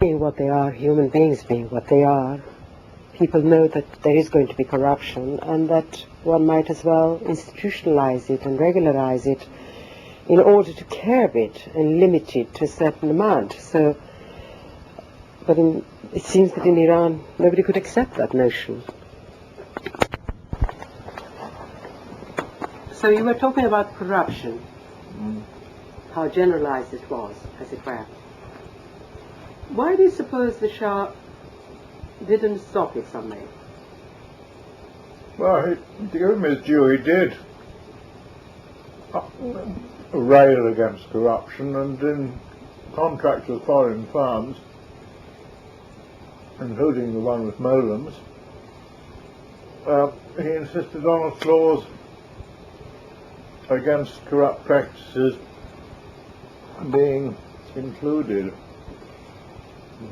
being what they are, human beings being what they are, people know that there is going to be corruption and that one might as well institutionalize it and regularize it in order to curb it and limit it to a certain amount. So, but it seems that in Iran nobody could accept that notion. So you were talking about corruption, how generalized it was, as it were. Why do you suppose the Shah didn't stop it someday? Well, to give him his due, he did rail against corruption, and in contracts with foreign firms, including the one with Molems, he insisted on a clause against corrupt practices being included.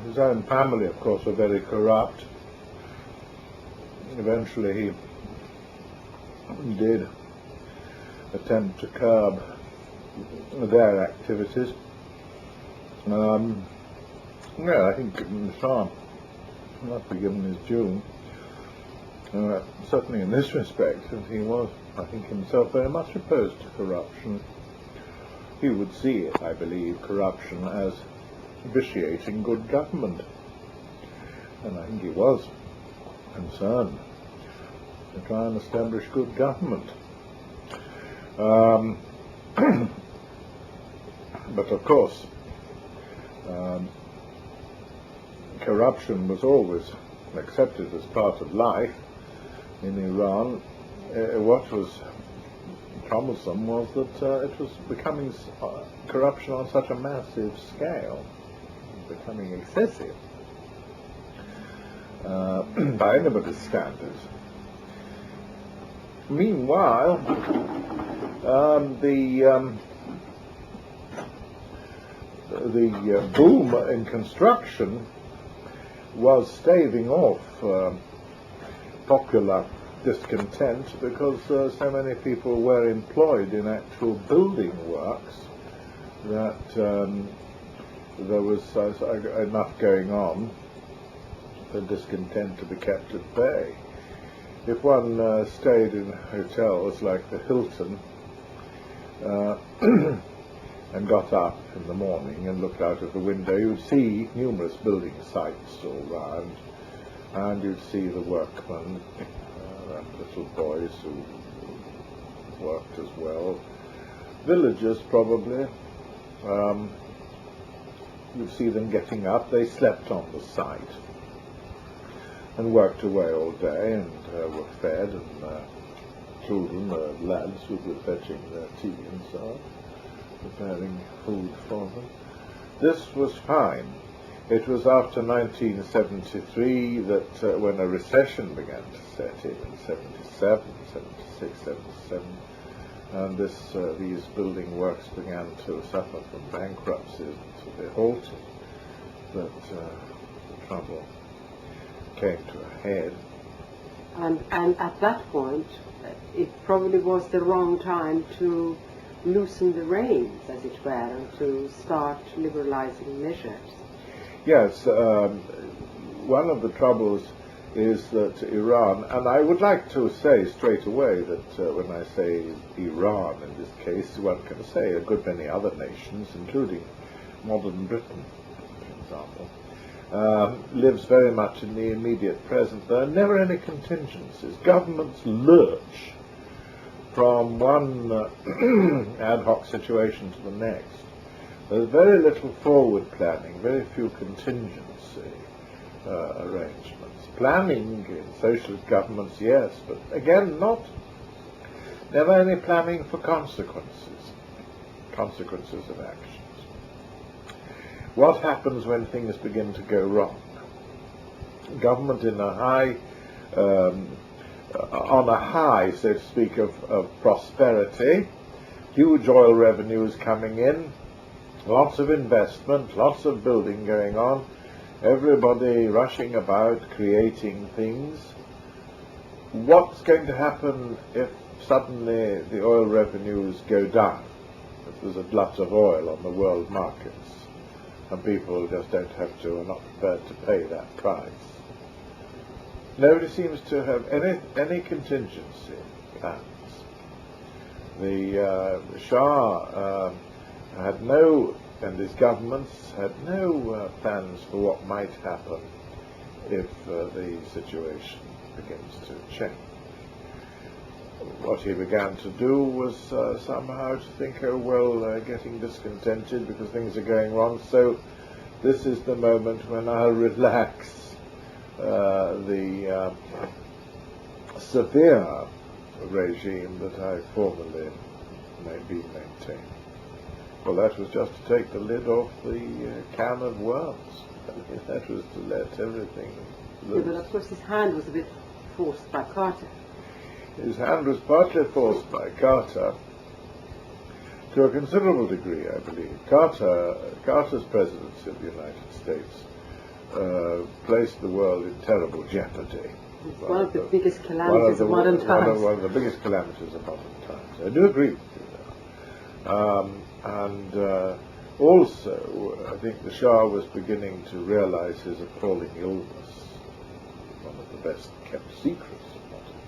His own family, of course, were very corrupt. Eventually he did attempt to curb their activities. Yeah, I think the Shah must be given his due. Certainly in this respect, and he was, I think, himself very much opposed to corruption. He would see it, I believe, corruption as vitiating good government. And I think he was concerned to try and establish good government. But of course, corruption was always accepted as part of life in Iran. What was troublesome was that it was becoming corruption on such a massive scale, becoming excessive by anybody's standards. Meanwhile, the boom in construction was staving off popular discontent because so many people were employed in actual building works that there was enough going on for discontent to be kept at bay. If one stayed in hotels like the Hilton and got up in the morning and looked out of the window, you'd see numerous building sites all round, and you'd see the workmen, little boys who worked as well, villagers probably. You'd see them getting up. They slept on the site and worked away all day and were fed, and children, lads who were fetching their tea and so on, preparing food for them. This was fine. It was after 1973 that when a recession began to set in 77, 76, 77, and these building works began to suffer from bankruptcies and to be halted, that the trouble came to a head. And at that point, it probably was the wrong time to loosen the reins, as it were, and to start liberalizing measures. Yes, one of the troubles is that Iran, and I would like to say straight away that when I say Iran in this case, one can say a good many other nations, including modern Britain, for example, lives very much in the immediate present. There are never any contingencies. Governments lurch from one ad hoc situation to the next. There's very little forward planning, very few contingency arrangements. Planning in socialist governments, yes, but again, never any planning for consequences of actions. What happens when things begin to go wrong? Government in a high, on a high, so to speak, of prosperity, huge oil revenues coming in, lots of investment, lots of building going on, everybody rushing about creating things. What's going to happen if suddenly the oil revenues go down? If there's a glut of oil on the world markets, and people just don't have to, are not prepared to pay that price. Nobody seems to have any contingency plans. The Shah had no, and his governments had no plans for what might happen if the situation begins to change. What he began to do was somehow to think, oh well, getting discontented because things are going wrong, so this is the moment when I'll relax the severe regime that I formerly maintained. Well, that was just to take the lid off the can of worms. That was to let everything loose. Yeah, but of course his hand was a bit forced by Carter. His hand was partly forced by Carter, to a considerable degree, I believe. Carter's presidency of the United States placed the world in terrible jeopardy. It's one of the biggest calamities of modern times. One of the biggest calamities of modern times. I do agree with you there. Also, I think the Shah was beginning to realize his appalling illness, one of the best kept secrets of modern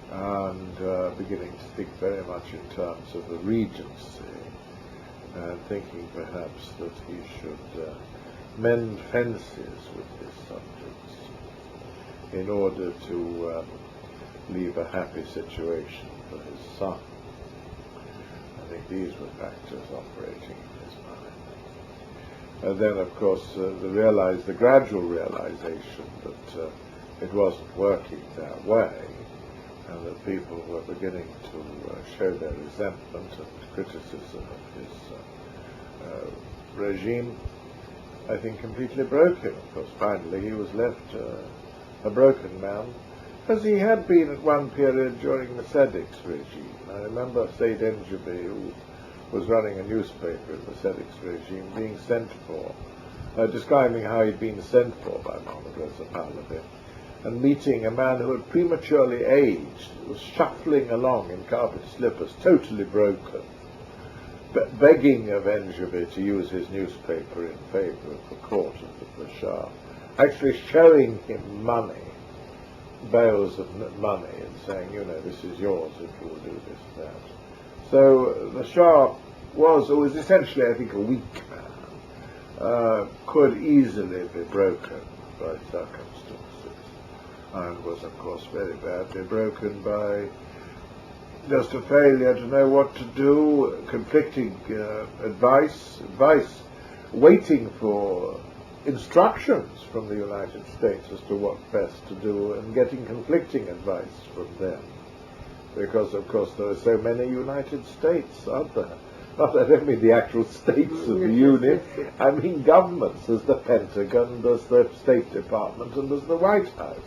times, and beginning to think very much in terms of the regency, and thinking perhaps that he should mend fences with his subjects in order to leave a happy situation for his son. I think these were factors operating in his mind. And then, of course, the gradual realization that it wasn't working that way, and that people were beginning to show their resentment and criticism of his regime, I think completely broke him. Of course, finally he was left a broken man, as he had been at one period during the Sadek's regime. I remember Said Enjabi, who was running a newspaper in the Sadek's regime, being sent for, describing how he'd been sent for by Mohammad Reza Pahlavi, and meeting a man who had prematurely aged, was shuffling along in carpet slippers, totally broken, begging of Enjabi to use his newspaper in favor of the court of the Shah, actually showing him money, bales of money, and saying, you know, this is yours if you will do this, that. So the Shah was essentially, I think, a weak man, could easily be broken by circumstances, and was, of course, very badly broken by just a failure to know what to do, conflicting advice, waiting for instructions from the United States as to what best to do, and getting conflicting advice from them. Because, of course, there are so many United States, aren't there? Not only the actual states of the Union, I mean governments. There's the Pentagon, there's the State Department, and there's the White House.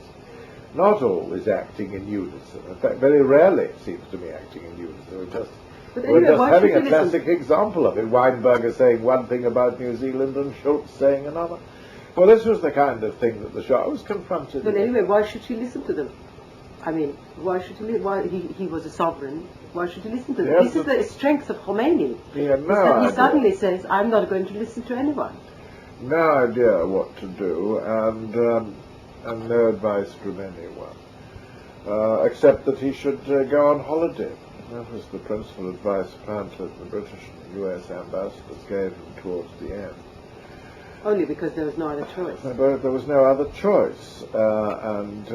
Not always acting in unison. In fact, very rarely it seems to me acting in unison. We're just having a classic example of it. Weinberger saying one thing about New Zealand and Schultz saying another. Well, this was the kind of thing that the Shah was confronted with. But anyway, why should he listen to them? I mean, why should he? Why he was a sovereign? Why should he listen to them? Yes, this is the strength of Khomeini. He suddenly says, "I'm not going to listen to anyone." No idea what to do, and no advice from anyone, except that he should go on holiday. That was the principal advice apparently the British and US ambassadors gave him towards the end. Only because there was no other choice. But there was no other choice, and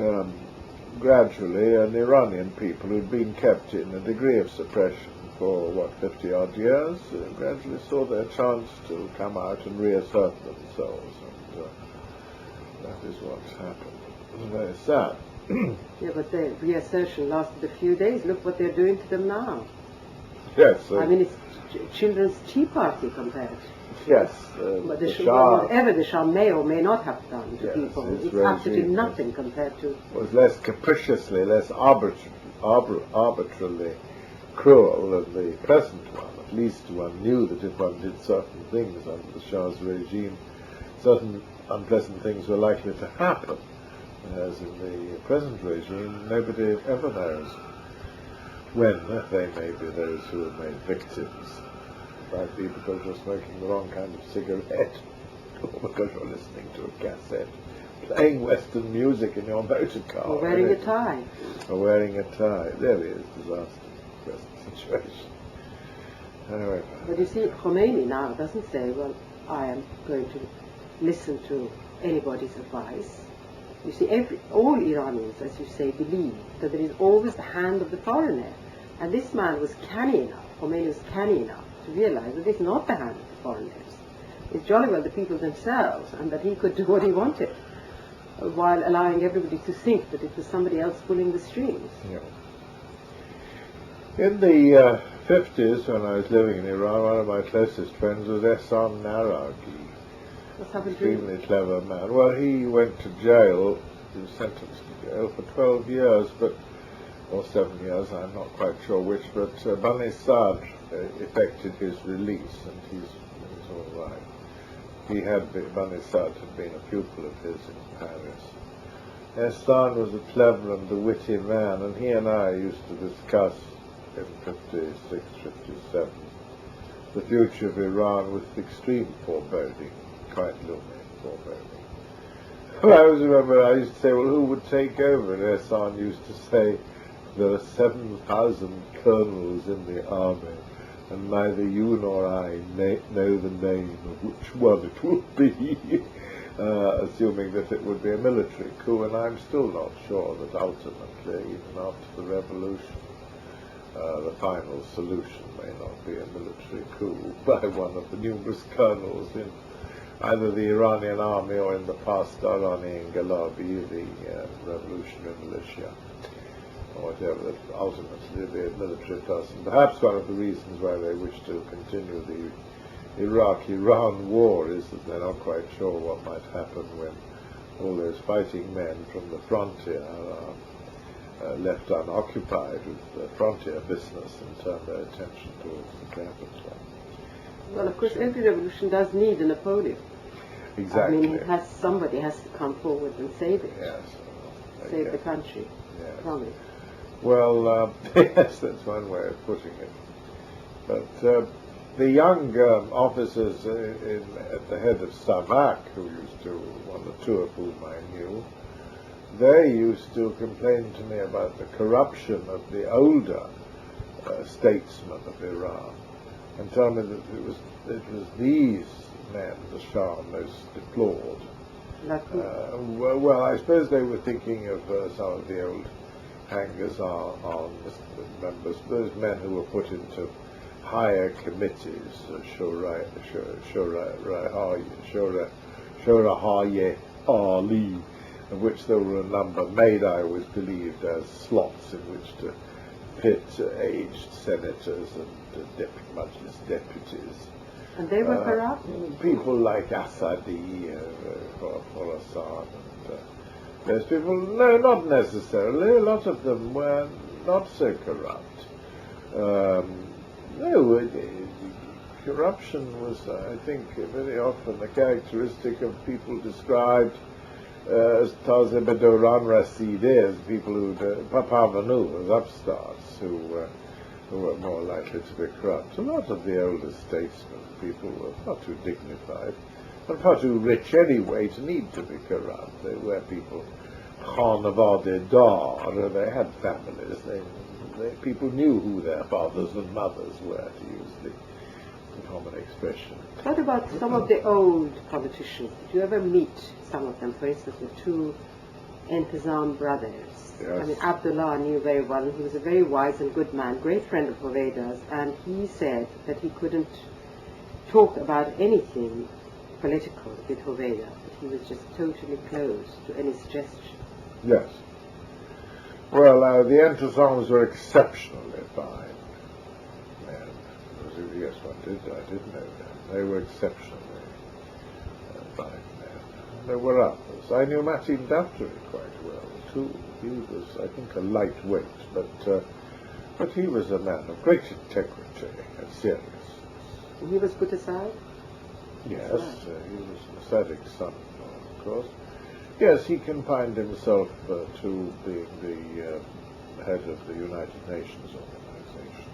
gradually an Iranian people who'd been kept in a degree of suppression for, 50-odd years, gradually saw their chance to come out and reassert themselves, and that is what's happened. It was very sad. Yeah, but the reassertion lasted a few days. Look what they're doing to them now. Yes. I mean, it's children's tea party compared. Yes. But the Shah, whatever the Shah may or may not have done to people, it's absolutely nothing compared to... was less capriciously, less arbitrarily cruel than the present one. At least one knew that if one did certain things under the Shah's regime, certain unpleasant things were likely to happen. As in the present regime, nobody ever knows when they may be those who are made victims might be because you're smoking the wrong kind of cigarette, or because you're listening to a cassette, playing Western music in your motor car. Or wearing a tie. Or wearing a tie. There he is, disaster, present situation. However. But you see, Khomeini now doesn't say, well, I am going to listen to anybody's advice. You see, all Iranians, as you say, believe that there is always the hand of the foreigner. And this man was canny enough, Khomeini was canny enough to realize that it's not the hand of the foreigners. It's jolly well the people themselves, and that he could do what he wanted, while allowing everybody to think that it was somebody else pulling the strings. Yeah. In the 50s, when I was living in Iran, one of my closest friends was Ehsan Naragi. What's happened to him? Extremely clever man. Well, he went to jail, he was sentenced to jail for 12 years, or 7 years, I'm not quite sure which, but Bani Sad effected his release, and he's all right. Bani Sad had been a pupil of his in Paris. Ehsan was a clever and a witty man, and he and I used to discuss in 56, 57 the future of Iran with extreme foreboding, quite looming foreboding. Well, I always remember I used to say, well, who would take over? And Ehsan used to say, there are 7,000 colonels in the army, and neither you nor I know the name of which one it will be, assuming that it would be a military coup, and I'm still not sure that ultimately, even after the revolution, the final solution may not be a military coup by one of the numerous colonels in either the Iranian army or in the Pasdarani Ingalabi, the revolutionary militia, or whatever, that ultimately be a military person. Perhaps one of the reasons why they wish to continue the Iraq-Iran war is that they're not quite sure what might happen when all those fighting men from the frontier are left unoccupied with frontier business and turn their attention towards the capital. Well, of course, every revolution does need a Napoleon. Exactly. I mean, somebody has to come forward and save it. Yes. Save the country from it. Well, yes, that's one way of putting it. But the young officers at the head of Savak, one or two of whom I knew, they used to complain to me about the corruption of the older statesmen of Iran, and tell me that it was these men the Shah most deplored. Well, I suppose they were thinking of some of the old hangers-on members, those men who were put into higher committees, Shorahaye Ali, of which there were a number made, I always believed, as slots in which to pit aged senators and Majlis deputies. And they were corrupt? People like Asadi, Khorasan, and those people, no, not necessarily. A lot of them were not so corrupt. No, corruption was, I think, very often a characteristic of people described as Taze Bedoran Rasides, people who Papavanu, as upstarts, who were more likely to be corrupt. A lot of the older statesmen, people were far too dignified, and far too rich anyway to need to be corrupt. They were people, Khanavade Dar, they had families, people knew who their fathers and mothers were, to use the common expression. What about some of the old politicians? Did you ever meet some of them? For instance, the two Intizam brothers. Yes. I mean, Abdullah I knew very well, and he was a very wise and good man, great friend of Hoveyda's, and he said that he couldn't talk about anything political with Hoveyda, that he was just totally closed to any suggestion. Yes. Well, the Intizams were exceptionally fine. Yes, I did know them. They were exceptionally fine men. There were others. I knew Matin Daftari quite well, too. He was, I think, a lightweight, but he was a man of great integrity and seriousness. And he was put aside? Yes, he was Sadeg's son-in-law, of course. Yes, he confined himself to being the head of the United Nations organization.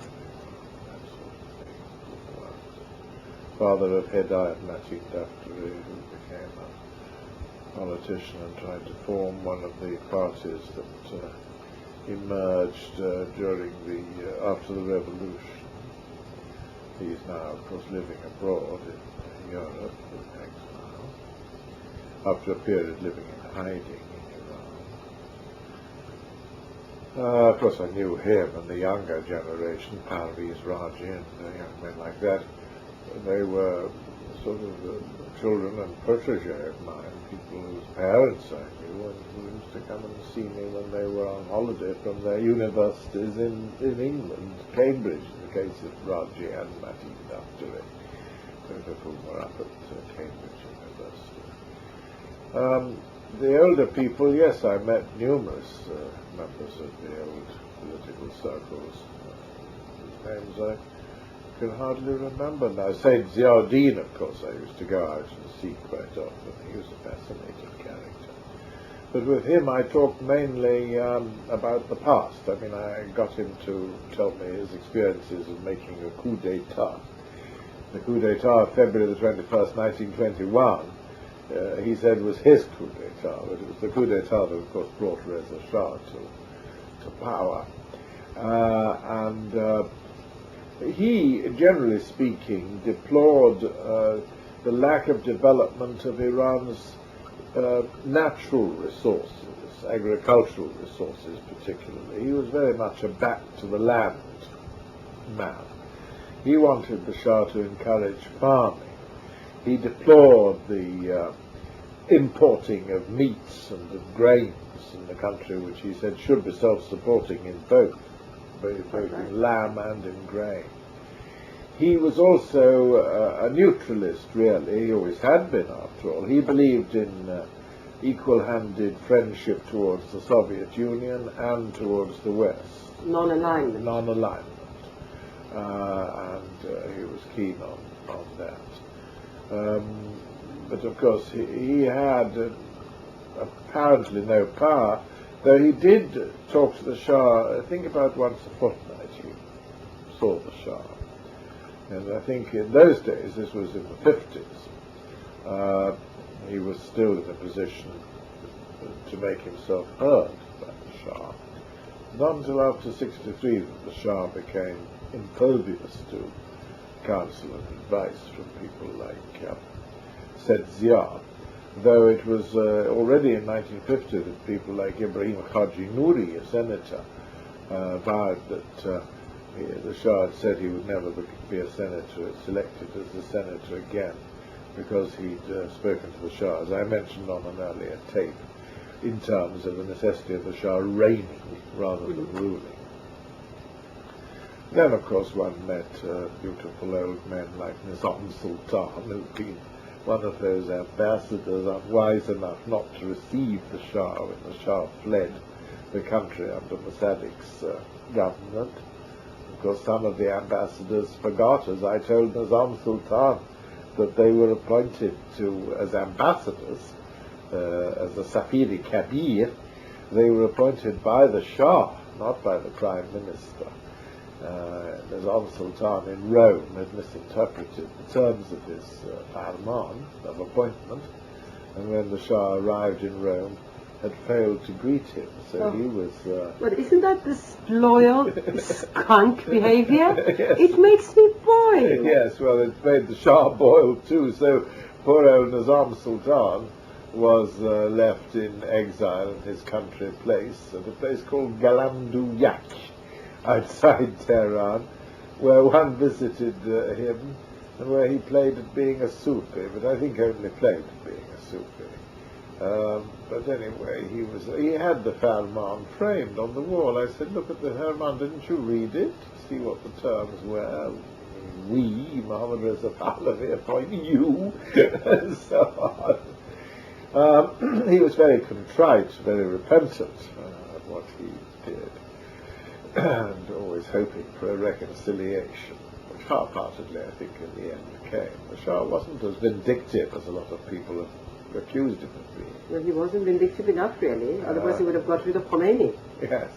father of Hedayet, who became a politician and tried to form one of the parties that emerged during after the revolution. He's now, of course, living abroad in Europe in exile, after a period living in hiding in Iran. Of course, I knew him and the younger generation, Parviz Raji and young men like that. They were sort of children and protégé of mine, people whose parents I knew and who used to come and see me when they were on holiday from their universities in England, Cambridge, in the case of Raji and Mateen after it, both of whom were up at Cambridge University. The older people, yes, I met numerous members of the old political circles, whose names I can hardly remember now. Said Ziauddin, of course, I used to go out and see quite often. He was a fascinating character. But with him I talked mainly about the past. I mean, I got him to tell me his experiences of making a coup d'etat. The coup d'etat of February the 21st, 1921, he said was his coup d'etat, but it was the coup d'etat that, of course, brought Reza Shah to power. He, generally speaking, deplored the lack of development of Iran's natural resources, agricultural resources particularly. He was very much a back-to-the-land man. He wanted the Shah to encourage farming. He deplored the importing of meats and of grains in the country, which he said should be self-supporting in both in lamb and in grain. He was also a neutralist, really. He always had been, after all. He believed in equal-handed friendship towards the Soviet Union and towards the West. Non-alignment. Non-alignment. And he was keen on that. But of course, he had apparently no power, though he did talk to the Shah, I think about once a fortnight. He saw the Shah. And I think in those days, this was in the 50s, he was still in a position to make himself heard by the Shah. Not until after 1963 that the Shah became impervious to counsel and advice from people like Said Zia, though it was already in 1950 that people like Ibrahim Haji Nouri, a senator, vowed that the Shah had said he would never be a senator, selected as a senator again, because he'd spoken to the Shah, as I mentioned on an earlier tape, in terms of the necessity of the Shah reigning rather than ruling. Then, of course, one met beautiful old men like Nizam Sultan, who'd been one of those ambassadors unwise enough not to receive the Shah when the Shah fled the country under Mossadegh's government. Of course, some of the ambassadors forgot, as I told Nizam Sultan, that they were appointed as ambassadors, as the Safiri Kabir. They were appointed by the Shah, not by the Prime Minister. Nizam Sultan in Rome had misinterpreted the terms of his farman, of appointment, and when the Shah arrived in Rome, had failed to greet him, so he was... But isn't that this loyal, skunk behavior? Yes. It makes me boil. Yes, well, it made the Shah boil too, so poor old Nizam Sultan was left in exile in his country place, at a place called Galamduyak, outside Tehran, where one visited him, and where he played at being a Sufi, but I think only played at being a Sufi. But anyway, he had the Farman framed on the wall. I said, look at the Farman, didn't you read it? See what the terms were. We, Muhammad Reza Pahlavi, appoint you, and so on. He was very contrite, very repentant of what he did, and always hoping for a reconciliation, which half-heartedly, I think, in the end came. The Shah wasn't as vindictive as a lot of people have accused him of being. Well, he wasn't vindictive enough, really. Otherwise, he would have got rid of Khomeini. Yes.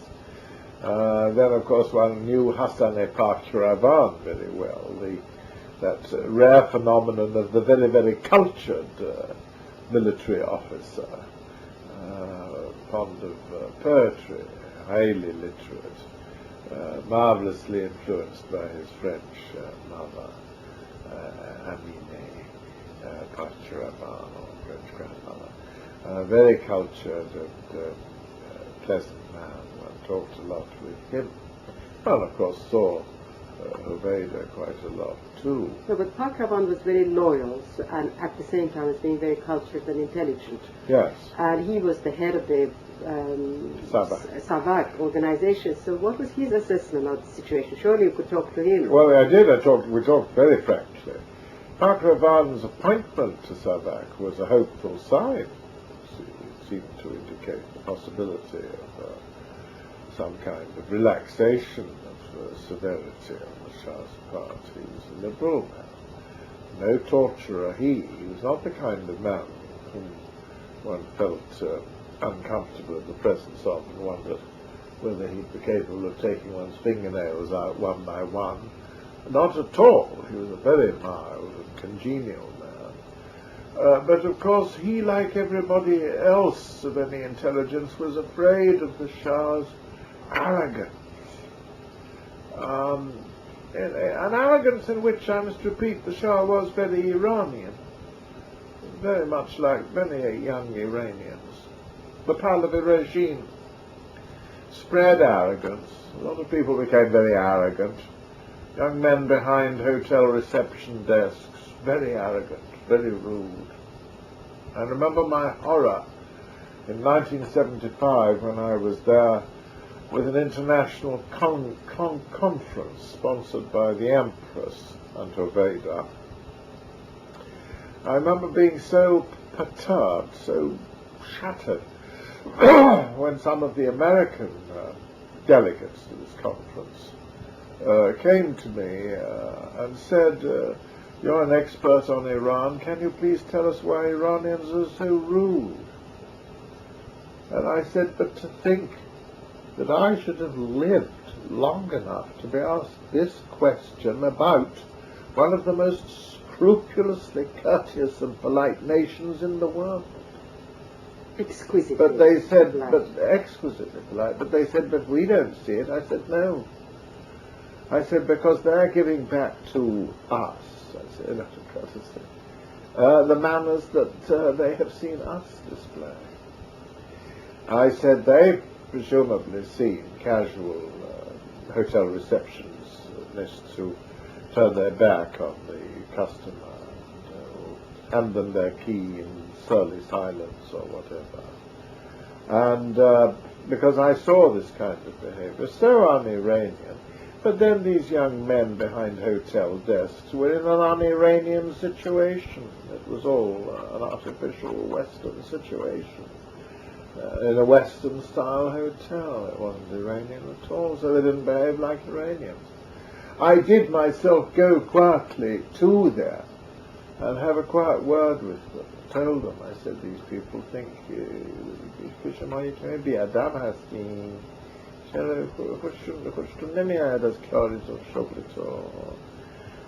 Then, of course, one knew Hassan Pak Ravan very well, the that rare phenomenon of the very, very cultured military officer, fond of poetry, highly literate, marvelously influenced by his French mother, Amine Pacharaban, or French grandmother. Very cultured and pleasant man. I talked a lot with him. Well, of course, saw Huveda quite a lot too. No, but Pacharaban was very loyal, and at the same time was being very cultured and intelligent. Yes. And he was the head of the Savak organization. So what was his assessment of the situation? Surely you could talk to him. Well, I did. We talked very frankly. Pacharaban's appointment to Savak was a hopeful sign. It seemed to indicate the possibility of some kind of relaxation of severity on the Shah's part. He was a liberal man. No torturer he. He was not the kind of man whom one felt uncomfortable in the presence of and wondered whether he'd be capable of taking one's fingernails out one by one. Not at all. He was a very mild and congenial man. But of course he, like everybody else of any intelligence, was afraid of the Shah's arrogance. An arrogance in which, I must repeat, the Shah was very Iranian, very much like many young Iranians. The Pahlavi regime spread arrogance. A lot of people became very arrogant. Young men behind hotel reception desks, very arrogant, very rude. I remember my horror in 1975 when I was there with an international conference sponsored by the Empress and Huveda. I remember being so perturbed, so shattered, when some of the American delegates to this conference came to me and said, "You're an expert on Iran. Can you please tell us why Iranians are so rude?" And I said, "But to think that I should have lived long enough to be asked this question about one of the most scrupulously courteous and polite nations in the world." Exquisitely. But they said, polite. but exquisitely polite. But they said, "But we don't see it." I said, "No." I said, "Because they're giving back to us," I said, out of courtesy, the manners that they have seen us display. I said, "They've presumably seen casual hotel receptionists who turn their back on the customer and hand them their key in surly silence or whatever." And because I saw this kind of behavior, so un-Iranian. But then these young men behind hotel desks were in an un-Iranian situation. It was all an artificial Western situation. In a Western-style hotel. It wasn't Iranian at all, so they didn't behave like Iranians. I did myself go quietly to them and have a quiet word with them. Told them, I said, "These people think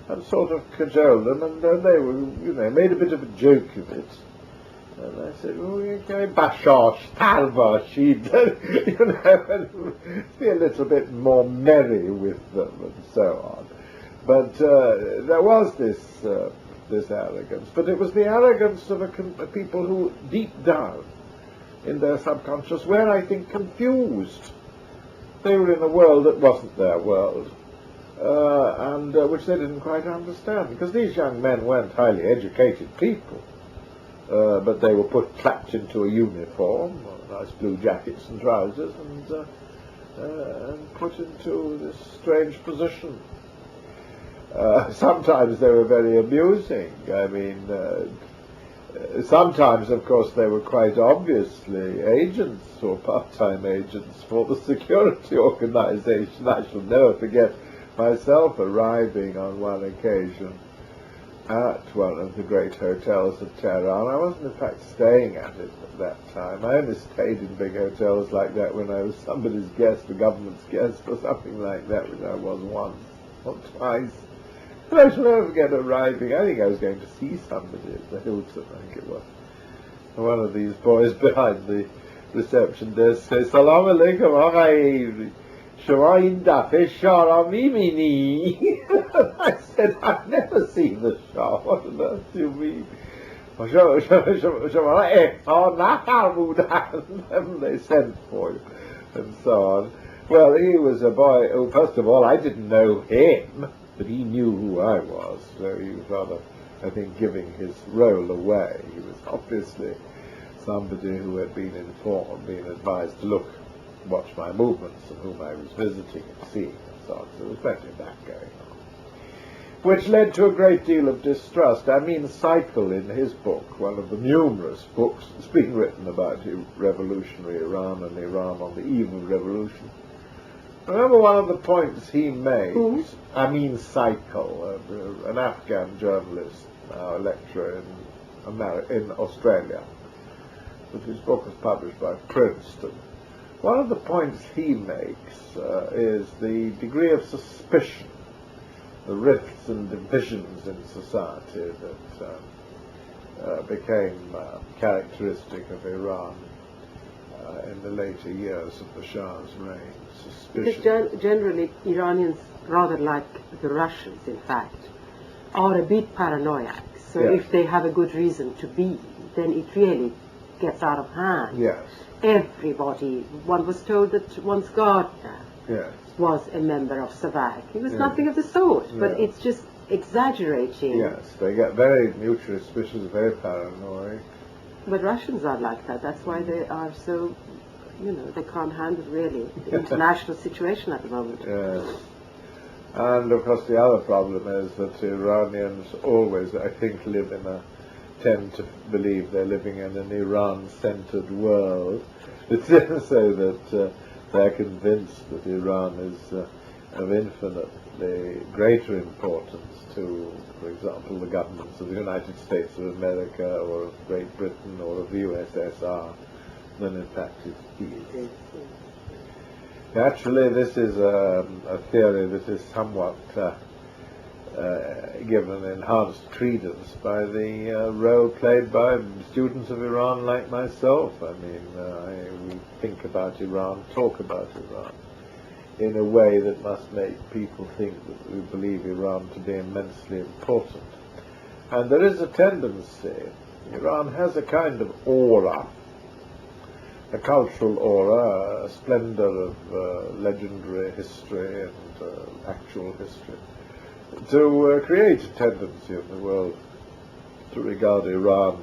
and sort of cajoled them, and they were, made a bit of a joke of it. And I said, "Oh, you can bashosh, talvashid," and be a little bit more merry with them and so on. But there was this arrogance, but it was the arrogance of a people who, deep down in their subconscious, were, I think, confused. They were in a world that wasn't their world, and which they didn't quite understand, because these young men weren't highly educated people. But they were clapped into a uniform, nice blue jackets and trousers, and put into this strange position. Sometimes they were very amusing. I mean, sometimes, of course, they were quite obviously agents or part-time agents for the security organization. I shall never forget myself arriving on one occasion at one of the great hotels of Tehran. I wasn't, in fact, staying at it at that time. I only stayed in big hotels like that when I was somebody's guest, a government's guest, or something like that, which I was once or twice. I shall never forget arriving. I think I was going to see somebody at the Hilton, I think it was. And one of these boys behind the reception desk says, Salam alaikum, Avery. Shema in dafe Shah mimini. I said, I've never seen the Shah. What on earth do you mean? And they sent for you, and so on. Well, he was a boy who, first of all, I didn't know him, but he knew who I was, so he was rather, I think, giving his role away. He was obviously somebody who had been informed, been advised to look, watch my movements, and whom I was visiting and seeing, and so on. So there was plenty of that going on, which led to a great deal of distrust. I mean, Cycle, in his book, one of the numerous books that's been written about revolutionary Iran and Iran on the eve of revolution. Remember one of the points he makes, I mean Cycle, an Afghan journalist, a lecturer in Australia, but his book was published by Princeton. One of the points he makes is the degree of suspicion, the rifts and divisions in society that became characteristic of Iran in the later years of the Shah's reign. Suspicion. Because generally Iranians, rather like the Russians in fact, are a bit paranoid. So Yes. if they have a good reason to be, then it really gets out of hand. Yes, Everybody, one was told that one's gardener yes, was a member of Savak. It was Yeah. nothing of the sort, but Yeah. it's just exaggerating. yes. They get very mutually suspicious, very paranoid. But Russians are like that. That's why they are so, they can't handle really the international situation at the moment. Yes. And of course the other problem is that Iranians always, I think, tend to believe they're living in an Iran-centered world. It's so that they're convinced that Iran is of infinitely greater importance to, for example, the governments of the United States of America or of Great Britain or of the USSR than in fact it is. Actually, this is a theory that is somewhat given enhanced credence by the role played by students of Iran like myself. I mean, we think about Iran, talk about Iran, in a way that must make people think that we believe Iran to be immensely important. And there is a tendency, Iran has a kind of aura, a cultural aura, a splendor of legendary history and actual history, to create a tendency in the world to regard Iran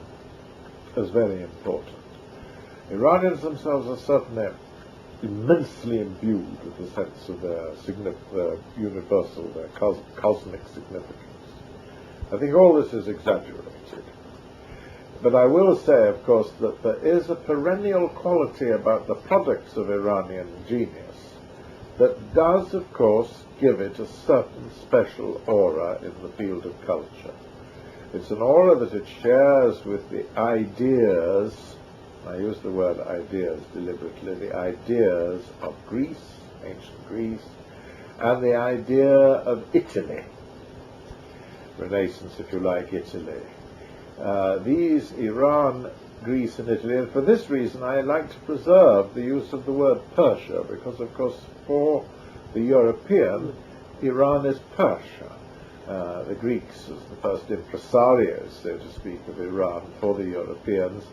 as very important. Iranians themselves are certainly immensely imbued with the sense of their universal, their cosmic significance. I think all this is exaggerated. But I will say, of course, that there is a perennial quality about the products of Iranian genius that does, of course, give it a certain special aura in the field of culture. It's an aura that it shares with the ideas, I use the word ideas deliberately, the ideas of Greece, ancient Greece, and the idea of Italy, Renaissance, if you like, Italy. These, Iran, Greece and Italy, and for this reason I like to preserve the use of the word Persia, because of course for the European, Iran is Persia. The Greeks, as the first impresarios, so to speak, of Iran for the Europeans,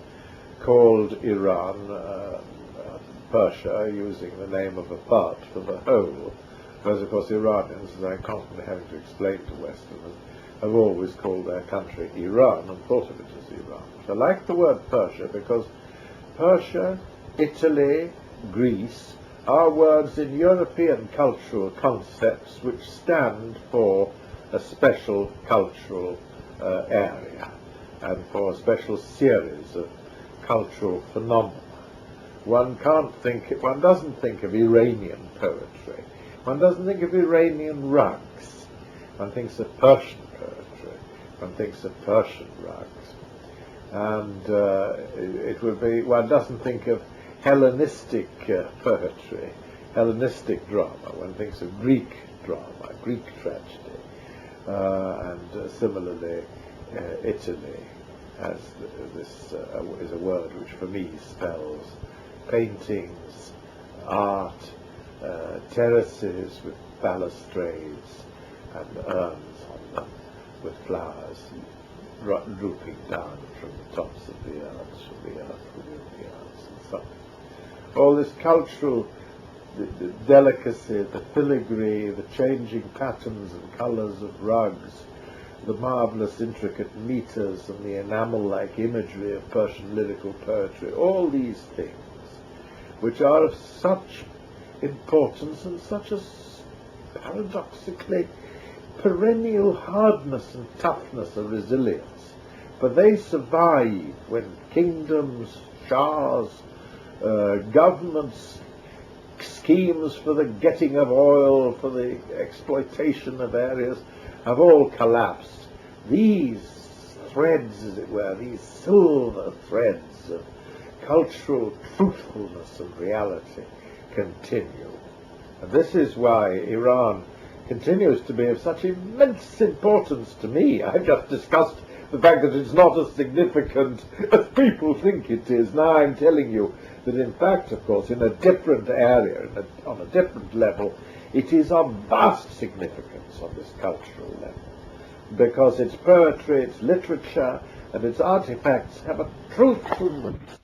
called Iran Persia, using the name of a part for the whole, whereas of course Iranians, as I'm constantly having to explain to Westerners, have always called their country Iran and thought of it as Iran. So I like the word Persia because Persia, Italy, Greece are words in European cultural concepts which stand for a special cultural area and for a special series of cultural phenomena. One doesn't think of Iranian poetry. One doesn't think of Iranian rugs. One thinks of Persian poetry. One thinks of Persian rugs. And it would be, one doesn't think of Hellenistic poetry, Hellenistic drama. One thinks of Greek drama, Greek tragedy. and similarly Italy has this is a word which for me spells paintings, art, terraces with balustrades and urns on them with flowers drooping down from the tops of the urns, from the earth within the urns, and so on. All this cultural the delicacy, the filigree, the changing patterns and colours of rugs, the marvellous intricate meters and the enamel-like imagery of Persian lyrical poetry, all these things, which are of such importance and such a paradoxically perennial hardness and toughness of resilience, but they survive when kingdoms, shahs, governments, schemes for the getting of oil, for the exploitation of areas, have all collapsed. These threads, as it were, these silver threads of cultural truthfulness and reality continue. And this is why Iran continues to be of such immense importance to me. I've just discussed the fact that it's not as significant as people think it is. Now I'm telling you that in fact, of course, in a different area, on a different level, it is of vast significance on this cultural level, because its poetry, its literature, and its artifacts have a truthfulness